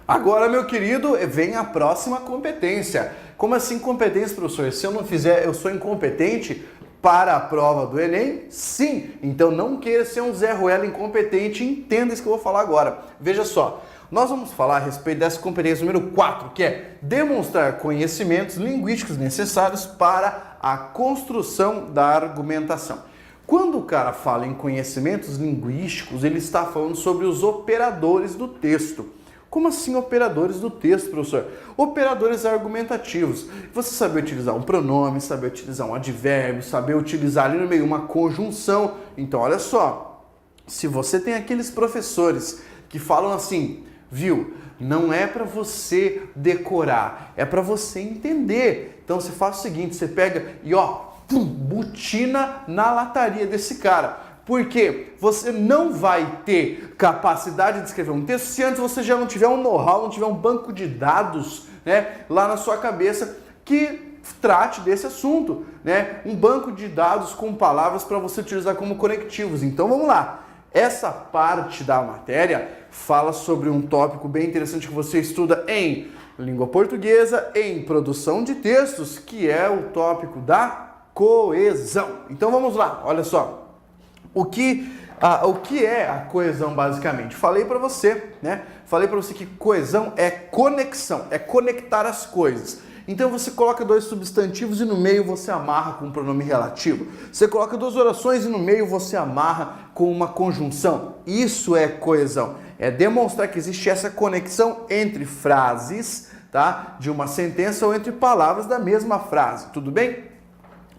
Agora, meu querido, vem a próxima competência. Como assim competência, professor? Se eu não fizer, eu sou incompetente para a prova do Enem? Sim! Então não queira ser um Zé Ruela incompetente, entenda isso que eu vou falar agora. Veja só, nós vamos falar a respeito dessa competência número 4, que é demonstrar conhecimentos linguísticos necessários para a construção da argumentação. Quando o cara fala em conhecimentos linguísticos, ele está falando sobre os operadores do texto. Como assim operadores do texto, professor? Operadores argumentativos. Você saber utilizar um pronome, saber utilizar um advérbio, saber utilizar ali no meio uma conjunção. Então, olha só, se você tem aqueles professores que falam assim, viu, não é para você decorar, é para você entender. Então, você faz o seguinte, você pega e ó, pum, butina na lataria desse cara. Porque você não vai ter capacidade de escrever um texto se antes você já não tiver um know-how, não tiver um banco de dados, né, lá na sua cabeça que trate desse assunto, né? Um banco de dados com palavras para você utilizar como conectivos. Então vamos lá. Essa parte da matéria fala sobre um tópico bem interessante que você estuda em língua portuguesa, em produção de textos, que é o tópico da coesão. Então vamos lá, olha só. O que é a coesão, basicamente? Falei para você, né? Falei para você que coesão é conexão, é conectar as coisas. Então você coloca dois substantivos e no meio você amarra com um pronome relativo. Você coloca duas orações e no meio você amarra com uma conjunção. Isso é coesão. É demonstrar que existe essa conexão entre frases, tá? De uma sentença ou entre palavras da mesma frase. Tudo bem?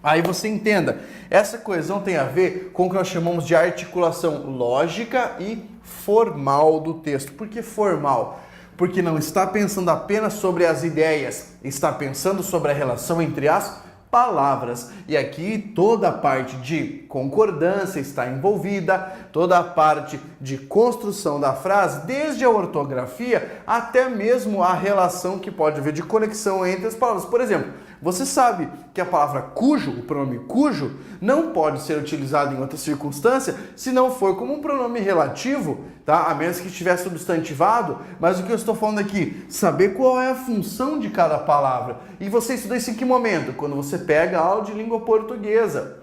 Aí você entenda, essa coesão tem a ver com o que nós chamamos de articulação lógica e formal do texto. Por que formal? Porque não está pensando apenas sobre as ideias, está pensando sobre a relação entre as palavras. E aqui toda a parte de concordância está envolvida, toda a parte de construção da frase, desde a ortografia até mesmo a relação que pode haver de conexão entre as palavras. Por exemplo, você sabe que a palavra cujo, o pronome cujo, não pode ser utilizado em outra circunstância se não for como um pronome relativo, tá? A menos que estiver substantivado, mas o que eu estou falando aqui, saber qual é a função de cada palavra. E você estuda isso em que momento? Quando você pega a aula de língua portuguesa.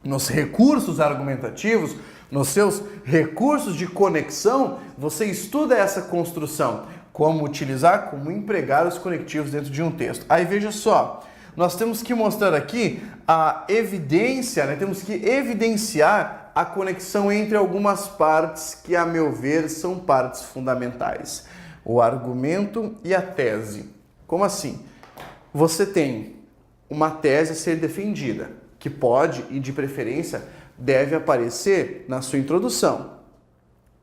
Nos recursos argumentativos, nos seus recursos de conexão, você estuda essa construção. Como utilizar, como empregar os conectivos dentro de um texto. Aí veja só, nós temos que mostrar aqui a evidência, né? Temos que evidenciar a conexão entre algumas partes que, a meu ver, são partes fundamentais. O argumento e a tese. Como assim? Você tem uma tese a ser defendida, que pode e de preferência deve aparecer na sua introdução.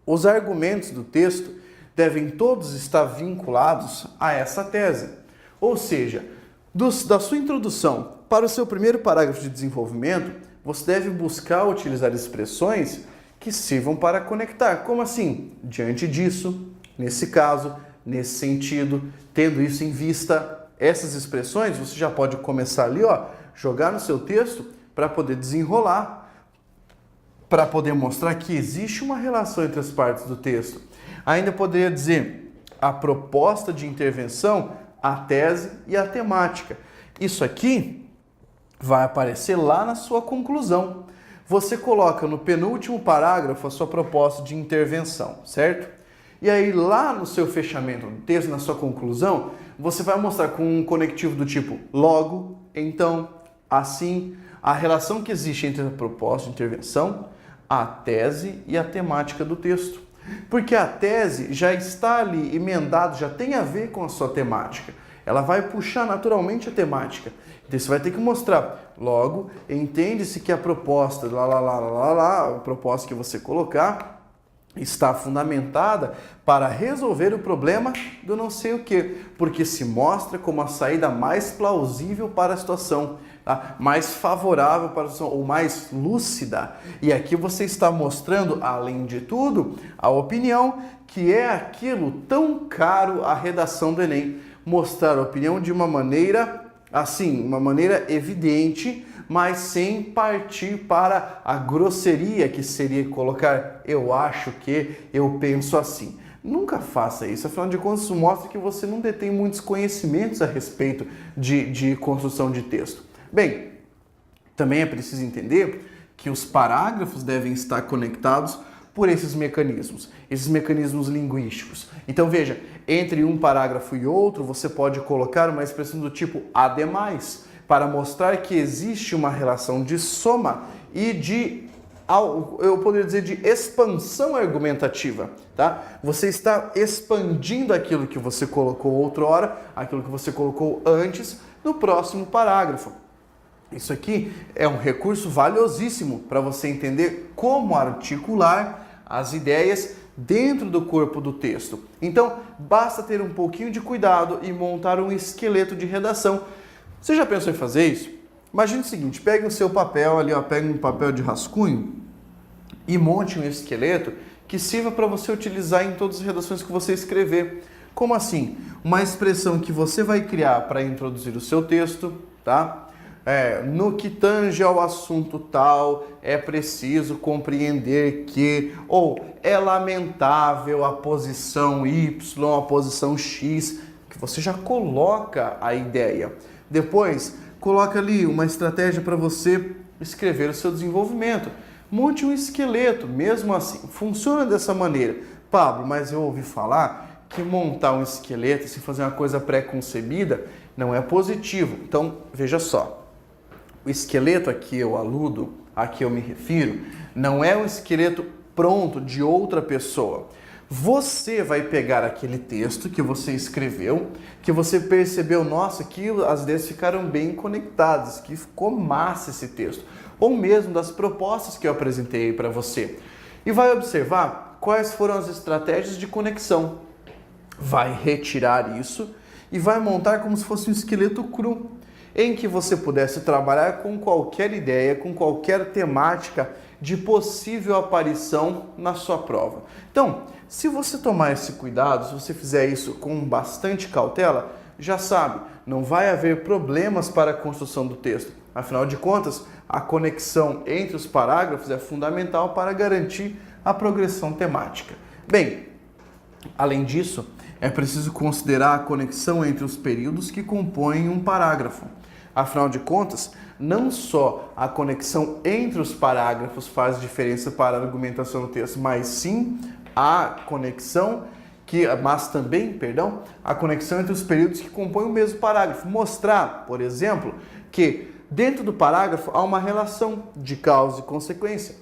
Os argumentos do texto devem todos estar vinculados a essa tese. Ou seja, da sua introdução para o seu primeiro parágrafo de desenvolvimento, você deve buscar utilizar expressões que sirvam para conectar. Como assim? Diante disso, nesse caso, nesse sentido, tendo isso em vista, essas expressões você já pode começar ali, ó, jogar no seu texto para poder desenrolar, para poder mostrar que existe uma relação entre as partes do texto. Ainda poderia dizer a proposta de intervenção, a tese e a temática. Isso aqui vai aparecer lá na sua conclusão. Você coloca no penúltimo parágrafo a sua proposta de intervenção, certo? E aí lá no seu fechamento do texto, na sua conclusão, você vai mostrar com um conectivo do tipo logo, então, assim, a relação que existe entre a proposta de intervenção, a tese e a temática do texto. Porque a tese já está ali emendado, já tem a ver com a sua temática. Ela vai puxar naturalmente a temática. Então você vai ter que mostrar. Logo, entende-se que a proposta, a proposta que você colocar, está fundamentada para resolver o problema do não sei o quê. Porque se mostra como a saída mais plausível para a situação. Tá? Mais favorável para a situação, ou mais lúcida. E aqui você está mostrando, além de tudo, a opinião, que é aquilo tão caro à redação do Enem. Mostrar a opinião de uma maneira assim, uma maneira evidente, mas sem partir para a grosseria que seria colocar eu acho que, eu penso assim. Nunca faça isso, afinal de contas isso mostra que você não detém muitos conhecimentos a respeito de construção de texto. Bem, também é preciso entender que os parágrafos devem estar conectados por esses mecanismos linguísticos. Então veja, entre um parágrafo e outro você pode colocar uma expressão do tipo ademais, para mostrar que existe uma relação de soma e eu poderia dizer de expansão argumentativa, tá? Você está expandindo aquilo que você colocou outrora, aquilo que você colocou antes, no próximo parágrafo. Isso aqui é um recurso valiosíssimo para você entender como articular as ideias dentro do corpo do texto. Então, basta ter um pouquinho de cuidado e montar um esqueleto de redação. Você já pensou em fazer isso? Imagine o seguinte, pegue o seu papel ali, pegue um papel de rascunho e monte um esqueleto que sirva para você utilizar em todas as redações que você escrever. Como assim? Uma expressão que você vai criar para introduzir o seu texto, tá? No que tange ao assunto tal, é preciso compreender que, ou é lamentável a posição Y, a posição X, que você já coloca a ideia. Depois, coloca ali uma estratégia para você escrever o seu desenvolvimento. Monte um esqueleto, mesmo assim, funciona dessa maneira. Pablo, mas eu ouvi falar que montar um esqueleto, se fazer uma coisa pré-concebida, não é positivo. Então, veja só. O esqueleto a que eu aludo, a que eu me refiro, não é um esqueleto pronto de outra pessoa. Você vai pegar aquele texto que você escreveu, que você percebeu, nossa, que as ideias ficaram bem conectadas, que ficou massa esse texto. Ou mesmo das propostas que eu apresentei para você. E vai observar quais foram as estratégias de conexão. Vai retirar isso e vai montar como se fosse um esqueleto cru, em que você pudesse trabalhar com qualquer ideia, com qualquer temática de possível aparição na sua prova. Então, se você tomar esse cuidado, se você fizer isso com bastante cautela, já sabe, não vai haver problemas para a construção do texto. Afinal de contas, a conexão entre os parágrafos é fundamental para garantir a progressão temática. Bem, além disso, é preciso considerar a conexão entre os períodos que compõem um parágrafo. Afinal de contas, não só a conexão entre os parágrafos faz diferença para a argumentação do texto, mas sim a conexão a conexão entre os períodos que compõem o mesmo parágrafo. Mostrar, por exemplo, que dentro do parágrafo há uma relação de causa e consequência.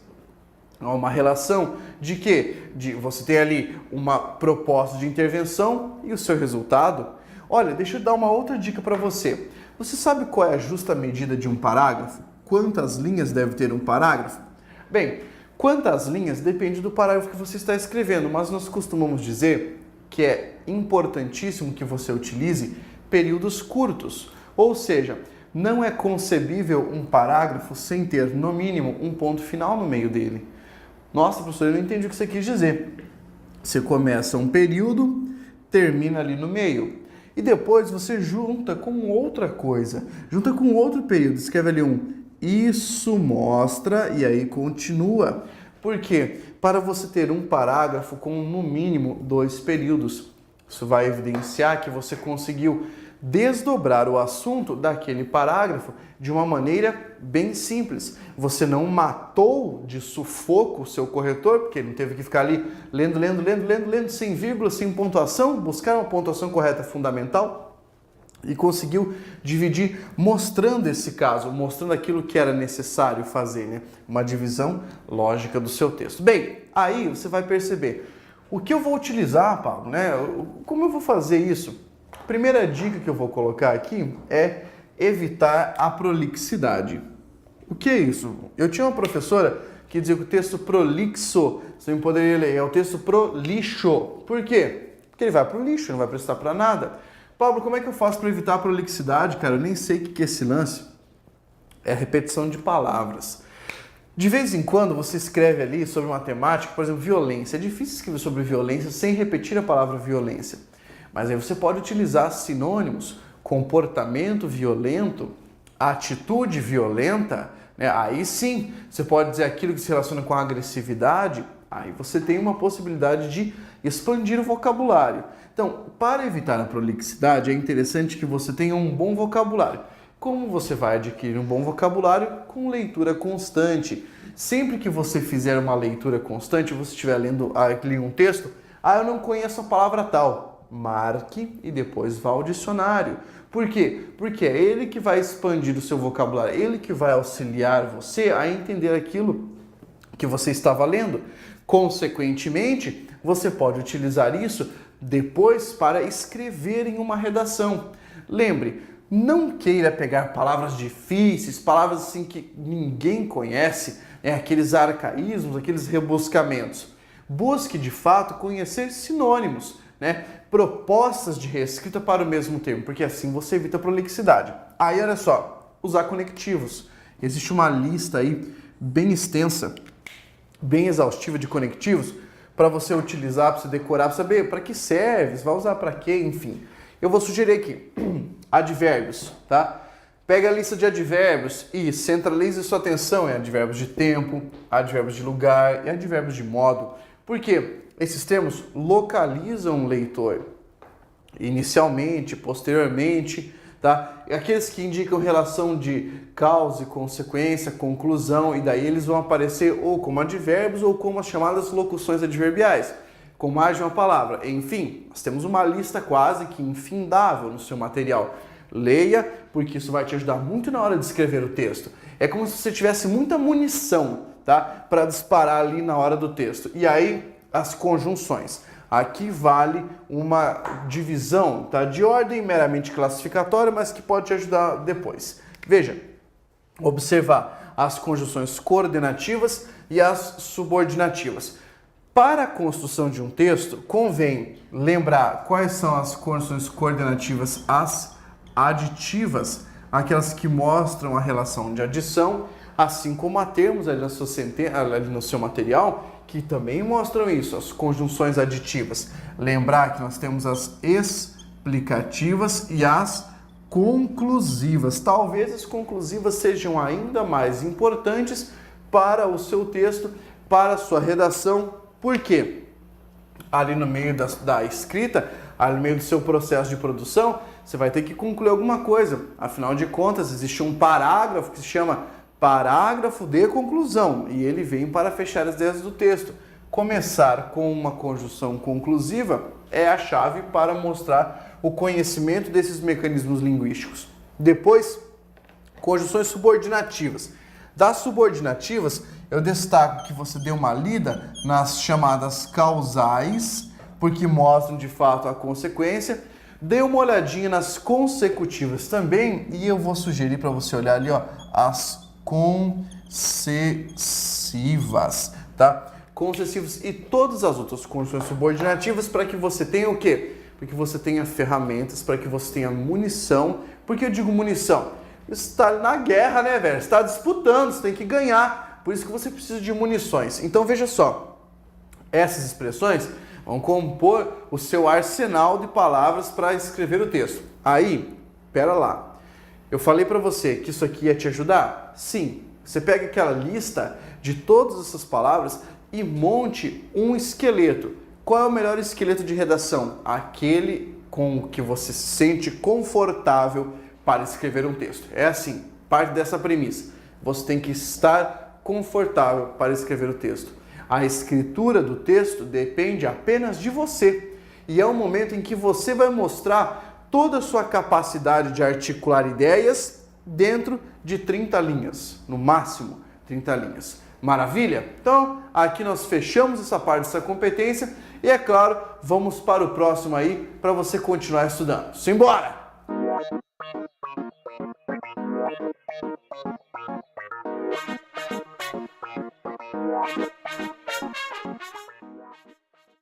Há uma relação de quê? Você tem ali uma proposta de intervenção e o seu resultado. Olha, deixa eu dar uma outra dica para você. Você sabe qual é a justa medida de um parágrafo? Quantas linhas deve ter um parágrafo? Bem, quantas linhas depende do parágrafo que você está escrevendo, mas nós costumamos dizer que é importantíssimo que você utilize períodos curtos. Ou seja, não é concebível um parágrafo sem ter, no mínimo, um ponto final no meio dele. Nossa, professor, eu não entendi o que você quis dizer. Você começa um período, termina ali no meio. E depois você junta com outra coisa, junta com outro período, escreve ali isso mostra e aí continua. Por quê? Para você ter um parágrafo com no mínimo 2 períodos. Isso vai evidenciar que você conseguiu desdobrar o assunto daquele parágrafo de uma maneira bem simples. Você não matou de sufoco o seu corretor, porque ele não teve que ficar ali lendo, sem vírgula, sem pontuação, buscar uma pontuação correta fundamental e conseguiu dividir mostrando esse caso, mostrando aquilo que era necessário fazer, né? Uma divisão lógica do seu texto. Bem, aí você vai perceber o que eu vou utilizar, Paulo, né? Como eu vou fazer isso? Primeira dica que eu vou colocar aqui é evitar a prolixidade. O que é isso? Eu tinha uma professora que dizia que o texto prolixo, você não poderia ler, é o texto prolixo. Por quê? Porque ele vai para o lixo, não vai prestar para nada. Pablo, como é que eu faço para evitar a prolixidade? Cara, eu nem sei o que é esse lance. É a repetição de palavras. De vez em quando você escreve ali sobre uma temática, por exemplo, violência. É difícil escrever sobre violência sem repetir a palavra violência. Mas aí você pode utilizar sinônimos comportamento violento, atitude violenta, né? Aí sim, você pode dizer aquilo que se relaciona com a agressividade, aí você tem uma possibilidade de expandir o vocabulário. Então, para evitar a prolixidade, é interessante que você tenha um bom vocabulário. Como você vai adquirir um bom vocabulário? Com leitura constante. Sempre que você fizer uma leitura constante, você estiver lendo um texto, eu não conheço a palavra tal. Marque e depois vá ao dicionário. Por quê? Porque é ele que vai expandir o seu vocabulário, ele que vai auxiliar você a entender aquilo que você estava lendo. Consequentemente, você pode utilizar isso depois para escrever em uma redação. Lembre, não queira pegar palavras difíceis, palavras assim que ninguém conhece, aqueles arcaísmos, aqueles rebuscamentos. Busque, de fato, conhecer sinônimos, propostas de reescrita para o mesmo termo, porque assim você evita a prolixidade. Aí, olha só, usar conectivos. Existe uma lista aí bem extensa, bem exaustiva de conectivos para você utilizar, para você decorar, para saber para que serve, vai usar para quê, enfim. Eu vou sugerir aqui, advérbios, tá? Pega a lista de advérbios e centralize sua atenção em advérbios de tempo, advérbios de lugar e advérbios de modo. Por quê? Esses termos localizam o leitor inicialmente, posteriormente, tá? Aqueles que indicam relação de causa e consequência, conclusão, e daí eles vão aparecer ou como advérbios ou como as chamadas locuções adverbiais, com mais de uma palavra. Enfim, nós temos uma lista quase que infindável no seu material. Leia, porque isso vai te ajudar muito na hora de escrever o texto. É como se você tivesse muita munição, tá? Para disparar ali na hora do texto. E aí, as conjunções. Aqui vale uma divisão, tá? De ordem meramente classificatória, mas que pode te ajudar depois. Veja, observar as conjunções coordenativas e as subordinativas. Para a construção de um texto, convém lembrar quais são as conjunções coordenativas, as aditivas, aquelas que mostram a relação de adição, assim como há termos ali no seu material que também mostram isso, as conjunções aditivas. Lembrar que nós temos as explicativas e as conclusivas. Talvez as conclusivas sejam ainda mais importantes para o seu texto, para a sua redação. Por quê? Ali no meio da escrita, ali no meio do seu processo de produção, você vai ter que concluir alguma coisa. Afinal de contas, existe um parágrafo que se chama parágrafo de conclusão e ele vem para fechar as ideias do texto. Começar com uma conjunção conclusiva é a chave para mostrar o conhecimento desses mecanismos linguísticos. Depois, conjunções subordinativas. Das subordinativas, eu destaco que você dê uma lida nas chamadas causais, porque mostram de fato a consequência. Dê uma olhadinha nas consecutivas também e eu vou sugerir para você olhar ali, as concessivas, tá? Concessivas e todas as outras conjunções subordinativas para que você tenha o quê? Para que você tenha ferramentas, para que você tenha munição. Por que eu digo munição? Você está na guerra, né, velho? Você está disputando, você tem que ganhar. Por isso que você precisa de munições. Então, veja só. Essas expressões vão compor o seu arsenal de palavras para escrever o texto. Aí, pera lá. Eu falei para você que isso aqui ia te ajudar? Sim. Você pega aquela lista de todas essas palavras e monte um esqueleto. Qual é o melhor esqueleto de redação? Aquele com o que você se sente confortável para escrever um texto. É assim, parte dessa premissa. Você tem que estar confortável para escrever o texto. A escritura do texto depende apenas de você. E é um momento em que você vai mostrar toda a sua capacidade de articular ideias dentro de 30 linhas, no máximo 30 linhas. Maravilha? Então, aqui nós fechamos essa parte dessa competência e, é claro, vamos para o próximo aí para você continuar estudando. Simbora!